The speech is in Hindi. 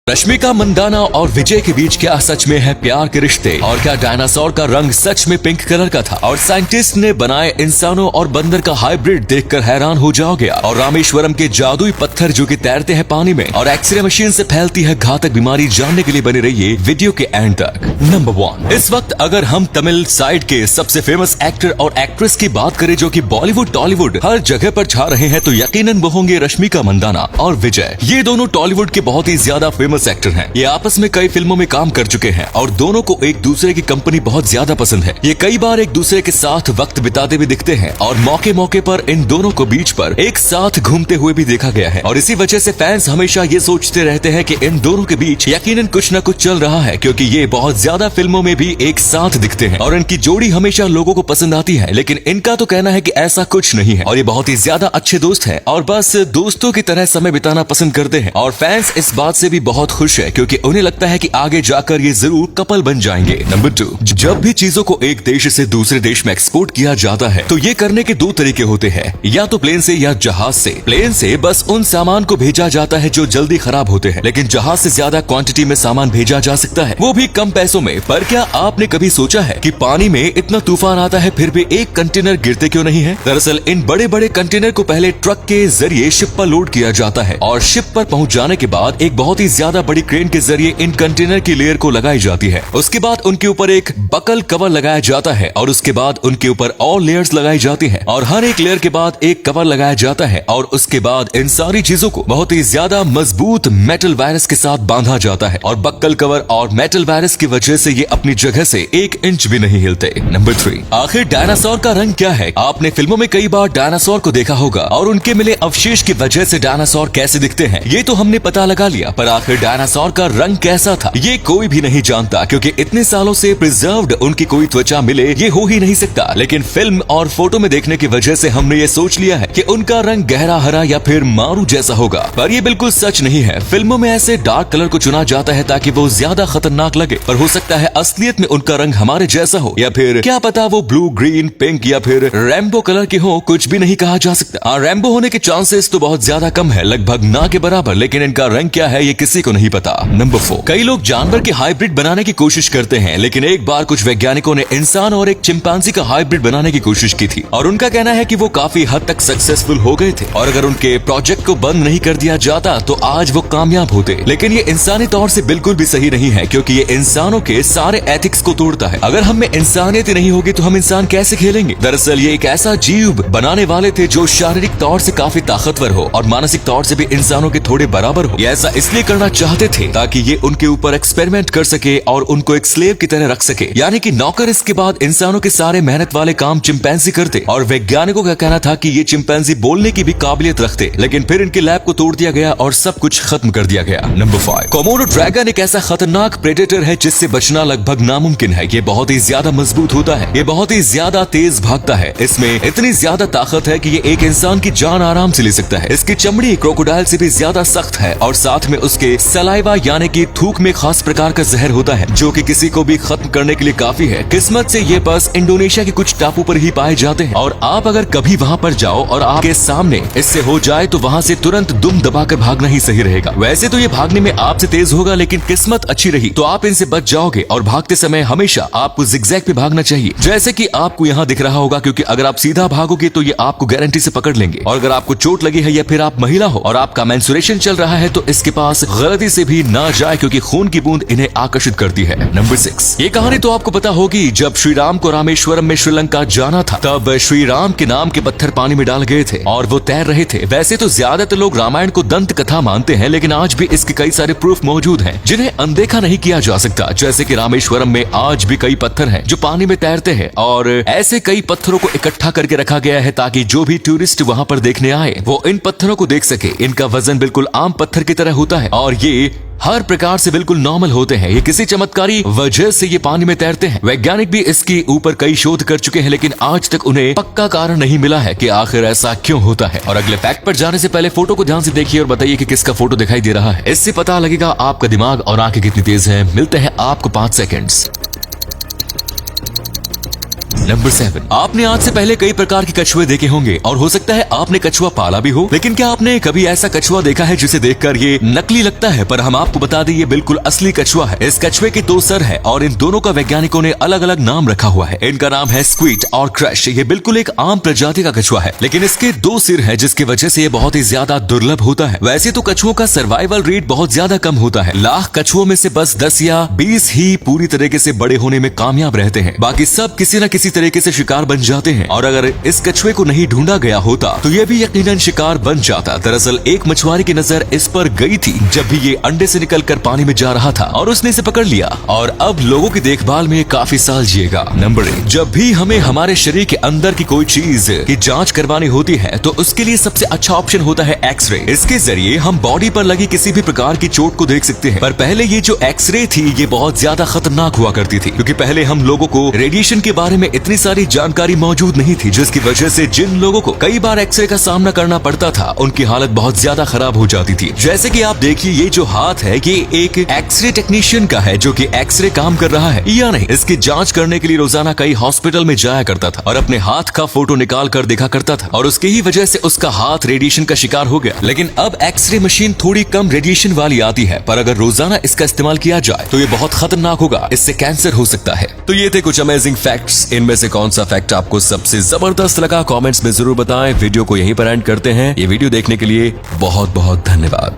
रश्मिका मंदाना और विजय के बीच क्या सच में है प्यार के रिश्ते, और क्या डायनासोर का रंग सच में पिंक कलर का था, और साइंटिस्ट ने बनाए इंसानों और बंदर का हाइब्रिड देखकर हैरान हो जाओगे। और रामेश्वरम के जादुई पत्थर जो कि तैरते हैं पानी में, और एक्सरे मशीन से फैलती है घातक बीमारी, जानने के लिए बने रहिए वीडियो के एंड तक। नंबर 1, इस वक्त अगर हम तमिल साइड के सबसे फेमस एक्टर और एक्ट्रेस की बात करें जो कि बॉलीवुड टॉलीवुड हर जगह पर छा रहे हैं, तो यकीनन वो होंगे रश्मिका मंदाना और विजय। ये दोनों टॉलीवुड के बहुत ही ज्यादा फेमस एक्टर हैं। ये आपस में कई फिल्मों में काम कर चुके हैं और दोनों को एक दूसरे की कंपनी बहुत ज्यादा पसंद है। ये कई बार एक दूसरे के साथ वक्त बिताते भी दिखते हैं और मौके मौके पर इन दोनों को बीच पर एक साथ घूमते हुए भी देखा गया है। और इसी वजह से फैंस हमेशा ये सोचते रहते हैं कि इन दोनों के बीच यकीनन कुछ न कुछ चल रहा है, क्योंकि ये बहुत ज्यादा फिल्मों में भी एक साथ दिखते हैं और इनकी जोड़ी हमेशा लोगों को पसंद आती है। लेकिन इनका तो कहना है कि ऐसा कुछ नहीं है और ये बहुत ही ज्यादा अच्छे दोस्त हैं और बस दोस्तों की तरह समय बिताना पसंद करते हैं। और फैंस इस बात से भी बहुत खुश है क्योंकि उन्हें लगता है कि आगे जाकर ये जरूर कपल बन जाएंगे। नंबर 2, जब भी चीजों को एक देश से दूसरे देश में एक्सपोर्ट किया जाता है तो ये करने के दो तरीके होते हैं, या तो प्लेन से या जहाज से। प्लेन से बस उन सामान को भेजा जाता है जो जल्दी खराब होते हैं, लेकिन जहाज से ज्यादा क्वांटिटी में सामान भेजा जा सकता है, वो भी कम पैसों में। पर क्या आपने कभी सोचा है कि पानी में इतना तूफान आता है फिर भी एक कंटेनर गिरते क्यों नहीं है? दरअसल इन बड़े बड़े कंटेनर को पहले ट्रक के जरिए शिप पर लोड किया जाता है और शिप पर पहुंच जाने के बाद एक बहुत ही ज्यादा बड़ी क्रेन के जरिए इन कंटेनर की लेयर को लगाई जाती है। उसके बाद उनके ऊपर एक बकल कवर लगाया जाता है और उसके बाद उनके ऊपर और लेयर्स लगाई जाती है और हर एक लेयर के बाद एक कवर लगाया जाता है और उसके बाद इन सारी चीजों को बहुत ही ज्यादा मजबूत मेटल वायरस के साथ बांधा जाता है और बक्कल कवर और मेटल वायरस की वजह से ये अपनी जगह से 1 इंच भी नहीं हिलते। नंबर 3, आखिर डायनासोर का रंग क्या है? आपने फिल्मों में कई बार डायनासोर को देखा होगा और उनके मिले अवशेष की वजह से डायनासोर कैसे दिखते हैं ये तो हमने पता लगा लिया, पर आखिर डायनासोर का रंग कैसा था ये कोई भी नहीं जानता, क्योंकि इतने सालों से प्रिजर्व्ड उनकी कोई त्वचा मिले ये हो ही नहीं सकता। लेकिन फिल्म और फोटो में देखने की वजह से हमने ये सोच लिया है कि उनका रंग गहरा हरा या फिर मारू जैसा होगा, पर ये बिल्कुल सच नहीं है। फिल्मों में ऐसे डार्क कलर को चुना जाता है ताकि वो ज्यादा खतरनाक लगे, पर हो सकता है असलियत में उनका रंग हमारे जैसा हो, या फिर क्या पता वो ब्लू, ग्रीन, पिंक या फिर रेम्बो कलर के हो, कुछ भी नहीं कहा जा सकता। रेम्बो होने के चांसेस तो बहुत ज्यादा कम है, लगभग ना के बराबर, लेकिन इनका रंग क्या है ये किसी को नहीं पता। नंबर 4, कई लोग जानवर के हाइब्रिड बनाने की कोशिश करते हैं, लेकिन एक बार कुछ वैज्ञानिकों ने इंसान और एक चिंपांजी का हाइब्रिड बनाने की कोशिश की थी और उनका कहना है कि वो काफी हद तक सक्सेसफुल हो गए थे और अगर उनके प्रोजेक्ट को बंद नहीं कर दिया जाता तो आज वो कामयाब होते। लेकिन ये इंसानी तौर से बिल्कुल भी सही नहीं है, क्योंकि ये इंसानों के सारे एथिक्स को तोड़ता है। अगर हम में इंसानियत ही नहीं होगी तो हम इंसान कैसे खेलेंगे? दरअसल ये एक ऐसा जीव बनाने वाले थे जो शारीरिक तौर से काफी ताकतवर हो और मानसिक तौर से भी इंसानों के थोड़े बराबर हो। ये ऐसा इसलिए करना चाहते थे ताकि ये उनके ऊपर एक्सपेरिमेंट कर सके और उनको एक स्लेव की तरह रख सके, यानी कि नौकर। इसके बाद इंसानों के सारे मेहनत वाले काम चिंपैंजी करते और वैज्ञानिकों का कहना था कि ये चिंपैंजी बोलने की भी काबिलियत रखते, लेकिन फिर इनके लैब को तोड़ दिया गया और सब कुछ खत्म कर दिया गया। नंबर 5, कोमोडो ड्रैगन एक ऐसा खतरनाक प्रेडेटर है जिससे बचना लगभग नामुमकिन है। ये बहुत ही ज्यादा मजबूत होता है, ये बहुत ही ज्यादा तेज भागता है, इसमें इतनी ज्यादा ताकत है कि ये एक इंसान की जान आराम से ले सकता है। इसकी चमड़ी क्रोकोडाइल से भी ज्यादा सख्त है और साथ में उसके सलाइवा यानी कि थूक में खास प्रकार का जहर होता है जो कि किसी को भी खत्म करने के लिए काफी है। किस्मत से ये बस इंडोनेशिया के कुछ टापू पर ही पाए जाते हैं और आप अगर कभी वहाँ पर जाओ और आपके सामने इससे हो जाए तो वहाँ से तुरंत दुम दबाकर भागना ही सही रहेगा। वैसे तो ये भागने में आपसे तेज होगा, लेकिन किस्मत अच्छी रही तो आप इनसे बच जाओगे और भागते समय हमेशा आपको जिगजैग पे भागना चाहिए, जैसे कि आपको यहाँ दिख रहा होगा, क्योंकि अगर आप सीधा भागोगे तो ये आपको गारंटी से पकड़ लेंगे। और अगर आपको चोट लगी है या फिर आप महिला हो और आपका मेंस्ट्रुएशन चल रहा है तो इसके पास गलती से भी ना जाए, क्योंकि खून की बूंद इन्हें आकर्षित करती है। नंबर 6, ये कहानी तो आपको पता होगी। जब श्री राम को रामेश्वरम में श्रीलंका जाना था तब श्री राम के नाम के पत्थर पानी में डाल गए थे और वो तैर रहे थे। वैसे तो ज्यादातर लोग रामायण को दंत कथा मानते हैं, लेकिन आज भी इसके कई सारे प्रूफ मौजूद हैं जिन्हें अनदेखा नहीं किया जा सकता। जैसे कि रामेश्वरम में आज भी कई पत्थर हैं जो पानी में तैरते हैं और ऐसे कई पत्थरों को इकट्ठा करके रखा गया है ताकि जो भी टूरिस्ट वहाँ पर देखने आए वो इन पत्थरों को देख सके। इनका वजन बिल्कुल आम पत्थर की तरह होता है और ये हर प्रकार से बिल्कुल नॉर्मल होते हैं। ये किसी चमत्कारी वजह से ये पानी में तैरते हैं। वैज्ञानिक भी इसके ऊपर कई शोध कर चुके हैं, लेकिन आज तक उन्हें पक्का कारण नहीं मिला है कि आखिर ऐसा क्यों होता है। और अगले फैक्ट पर जाने से पहले फोटो को ध्यान से देखिए और बताइए कि किसका फोटो दिखाई दे रहा है। इससे पता लगेगा आपका दिमाग और आंखें कितनी तेज है। मिलते हैं आपको 5 सेकंड्स। नंबर 7, आपने आज से पहले कई प्रकार के कछुए देखे होंगे और हो सकता है आपने कछुआ पाला भी हो, लेकिन क्या आपने कभी ऐसा कछुआ देखा है जिसे देखकर ये नकली लगता है? पर हम आपको बता दें ये बिल्कुल असली कछुआ है। इस कछुए के 2 सर है और इन दोनों का वैज्ञानिकों ने अलग अलग नाम रखा हुआ है। इनका नाम है स्क्वीड और क्रश। ये बिल्कुल एक आम प्रजाति का कछुआ है, लेकिन इसके 2 सिर है जिसकी वजह से ये बहुत ही ज्यादा दुर्लभ होता है। वैसे तो कछुओं का सर्वाइवल रेट बहुत ज्यादा कम होता है। लाख कछुओं में से बस 10 या 20 ही पूरी तरीके से बड़े होने में कामयाब रहते हैं, बाकी सब किसी न किसी तरीके से शिकार बन जाते हैं। और अगर इस कछुए को नहीं ढूंढा गया होता तो ये भी यकीनन शिकार बन जाता। दरअसल एक मछुआरे की नजर इस पर गई थी जब भी ये अंडे से निकलकर पानी में जा रहा था और उसने इसे पकड़ लिया और अब लोगों की देखभाल में काफी साल जिएगा। नंबर 8, जब भी हमें हमारे शरीर के अंदर की कोई चीज की जांच करवानी होती है तो उसके लिए सबसे अच्छा ऑप्शन होता है एक्सरे। इसके जरिए हम बॉडी पर लगी किसी भी प्रकार की चोट को देख सकते हैं। पर पहले ये जो एक्सरे थी ये बहुत ज्यादा खतरनाक हुआ करती थी, क्योंकि पहले हम लोगों को रेडिएशन के बारे में इतनी सारी जानकारी मौजूद नहीं थी, जिसकी वजह से जिन लोगों को कई बार एक्सरे का सामना करना पड़ता था उनकी हालत बहुत ज्यादा खराब हो जाती थी। जैसे कि आप देखिए ये जो हाथ है ये एक एक्सरे टेक्नीशियन का है जो कि एक्सरे काम कर रहा है या नहीं, इसकी जांच करने के लिए रोजाना कई हॉस्पिटल में जाया करता था और अपने हाथ का फोटो निकाल कर देखा करता था और उसकी ही वजह से उसका हाथ रेडिएशन का शिकार हो गया। लेकिन अब एक्सरे मशीन थोड़ी कम रेडिएशन वाली आती है, पर अगर रोजाना इसका इस्तेमाल किया जाए तो ये बहुत खतरनाक होगा, इससे कैंसर हो सकता है। तो ये थे कुछ अमेजिंग फैक्ट्स। इनमें से कौन सा फैक्ट आपको सबसे जबरदस्त लगा कमेंट्स में जरूर बताएं। वीडियो को यहीं पर एंड करते हैं। ये वीडियो देखने के लिए बहुत बहुत धन्यवाद।